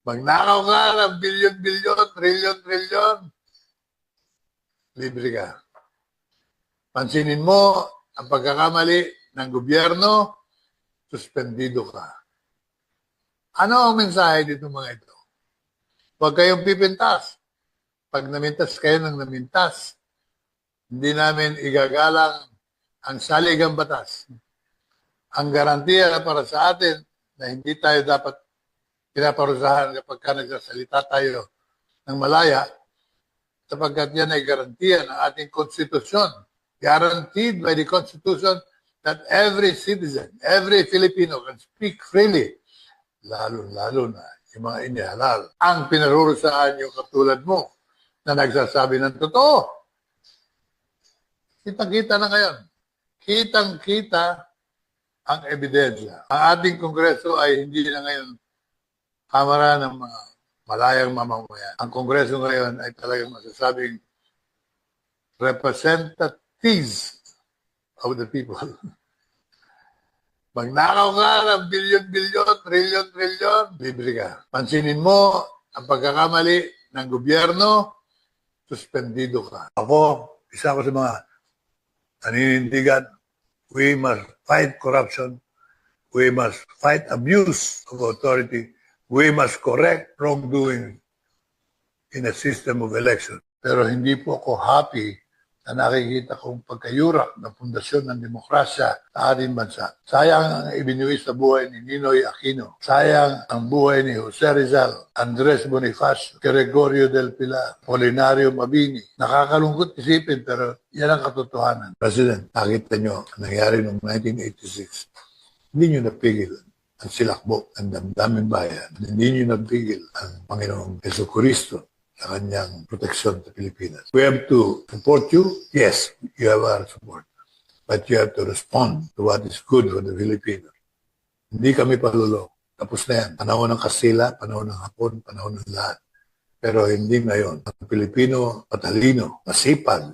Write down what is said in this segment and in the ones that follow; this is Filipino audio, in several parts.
Magnakaw ka ng bilyon-bilyon, trilyon-trilyon, libre ka. Pansinin mo ang pagkakamali ng gobyerno, suspendido ka. Ano ang mensahe dito mga ito? Huwag kayong pipintas. Pag namintas kayo ng namintas, hindi namin igagalang ang saligang batas. Ang garantiya para sa atin na hindi tayo dapat pinaparusahan kapag nagsasalita tayo ng malaya, sapagkat yan ay garantiya ng ating konstitusyon. Guaranteed by the Constitution that every citizen, every Filipino can speak freely, lalo-lalo na yung mga inihalal. Ang pinarurusahan yung katulad mo na nagsasabi ng totoo. Kitang-kita na ngayon. Kitang-kita ang ebidensya. Ang ating Kongreso ay hindi na ngayon kamara ng mga malayang mamamayan. Ang Kongreso ngayon ay talagang masasabing representatives of the people. Magnakaw ka ng bilyon-bilyon, trilyon-trilyon, libre ka. Pansinin mo ang pagkakamali ng gobyerno, suspendido ka. Ako, isa ko sa mga naninindigan, we must fight corruption, we must fight abuse of authority, we must correct wrongdoing in a system of election. Pero hindi po ako happy na nakikita kong pagkayurak ng pundasyon ng demokrasya sa ating bansa. Sayang ang ibinuwi sa buhay ni Ninoy Aquino. Sayang ang buhay ni Jose Rizal, Andres Bonifacio, Gregorio del Pilar, Polinario Mabini. Nakakalungkot isipin pero yan ang katotohanan. President, nakita nyo ang nangyari noong 1986. Hindi nyo napigil ang silakbo ng damdaming bayan. Hindi nyo napigil ang Panginoong Jesucristo sa kanyang proteksyon sa Pilipinas. We have to support you. Yes, you have our support. But you have to respond to what is good for the Filipinos. Hindi kami palulong. Tapos na yan. Panahon ng Kastila, panahon ng Hapon, panahon ng lahat. Pero hindi ngayon. Ang Pilipino, matalino, masipag,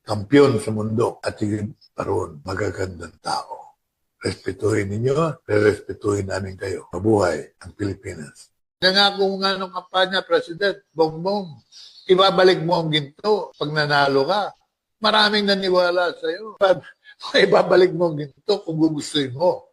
kampiyon sa mundo, at higit paroon, magagandang tao. Respetuhin ninyo, respetuhin namin kayo. Mabuhay ang Pilipinas. Nangako nga ng kampanya, President, Bongbong, ibabalik mo ang ginto pag nanalo ka. Maraming naniwala sa iyo. Ibabalik mo ang ginto kung gugustuhin mo.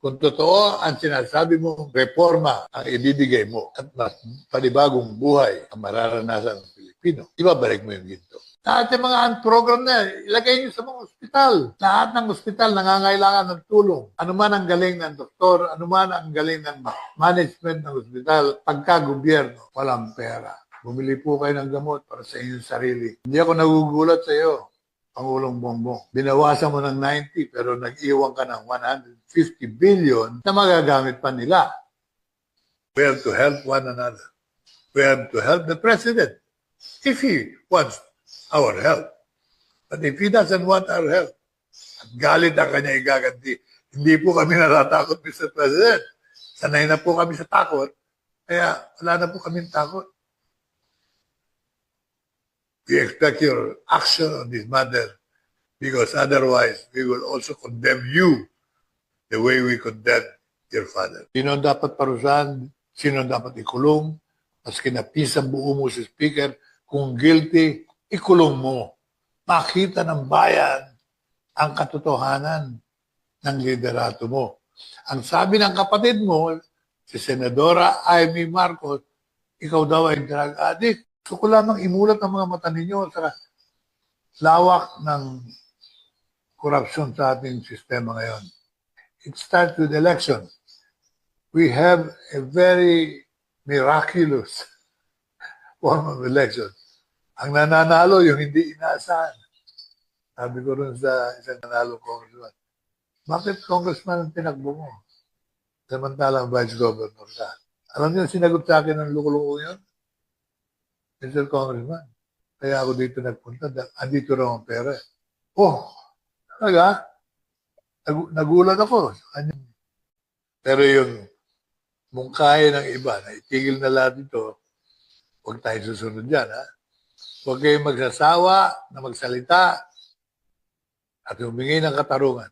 Kung totoo ang sinasabi mo, reforma ang ibibigay mo at mas panibagong buhay ang mararanasan ng Pilipino, ibabalik mo yung ginto. Lahat ng mga program na ilagay niyo sa mga ospital. Lahat ng ospital nangangailangan ng tulong. Ano man ang galing ng doktor, ano man ang galing ng management ng ospital, pagka-gobyerno, walang pera. Bumili po kayo ng gamot para sa inyong sarili. Hindi ako nagugulat sa iyo, Pangulong Bongbong. Binawasan mo ng 90 pero nag-iwan ka ng 150 billion na magagamit pa nila. We have to help one another. We have to help the President if he wants our help. But if he doesn't want our help, at galit ang kanya igaganti, hindi po kami natatakot, Mr. President. Sanay na po kami sa takot, kaya wala na po kami takot. We expect your action on this matter because otherwise we will also condemn you the way we condemn your father. Sino dapat parusahan? Sino dapat ikulong? Maski na pisang buo mo si Speaker, kung guilty, ikulong mo. Makita ng bayan ang katotohanan ng liderato mo. Ang sabi ng kapatid mo, si Senadora Amy Marcos, ikaw daw ay drug addict. Gusto ko lamang imulat ang mga mata ninyo sa lawak ng korupsyon sa ating sistema ngayon. It starts with election. We have a very miraculous form of election. Ang nananalo, yung hindi inaasahan. Sabi ko rin sa isang nanalo congressman, bakit congressman ang tinakbo mo? Samantalang vice governor ka. Alam niyo, sinagot sa akin ng lukulungo yun? Mr. Congressman, kaya ako dito nagpunta, andito raw ang pera. Oh, talaga? Nagulat ako. Pero yung mungkahi ng iba, na itigil na lahat ito, huwag tayo susunod dyan, ha? Huwag kayong magsasawa na magsalita at humingi ng katarungan.